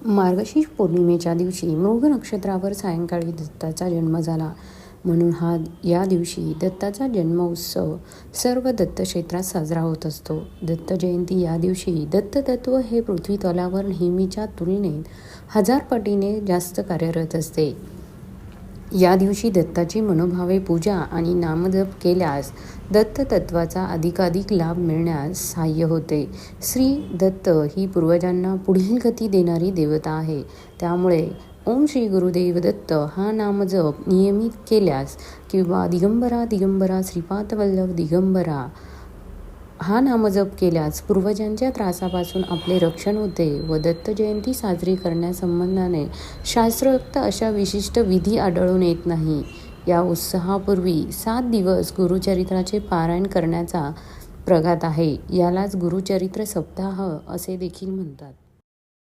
मार्गशीर्ष पौर्णिमेच्या दिवशी मृग नक्षत्रावर सायंकाळी दत्ताचा जन्म झाला. म्हणून या दिवशी दत्ताचा जन्म उत्सव सर्व दत्तक्षेत्रात साजरा होत असतो. दत्त जयंती या दिवशी दत्ततत्व हे पृथ्वी तलावर नेहमीच्या तुलनेत 1000 पटीने जास्त कार्यरत असते. या दिवशी दत्ताची मनोभावे पूजा आणि नामजप केल्यास दत्ततत्वाचा अधिकाधिक लाभ मिळण्यास सहाय्य होते. श्री दत्त ही पूर्वजांना पुढील गती देणारी देवता आहे. त्यामुळे ओम श्री गुरुदेव दत्त हा नामजप नियमित केल्यास किंवा दिगंबरा दिगंबरा श्रीपादवल्लभ दिगंबरा हा नामजप केल्यास पूर्वजांच्या त्रासापासून आपले रक्षण होते व दत्त जयंती साजरी करण्यासंबंधाने शास्त्रोक्त अशा विशिष्ट विधी आढळून येत नाही. या उत्सवापूर्वी 7 दिवस गुरुचरित्राचे पारायण करण्याचा प्रघात आहे. यालाच गुरुचरित्र सप्ताह असे देखील म्हणतात.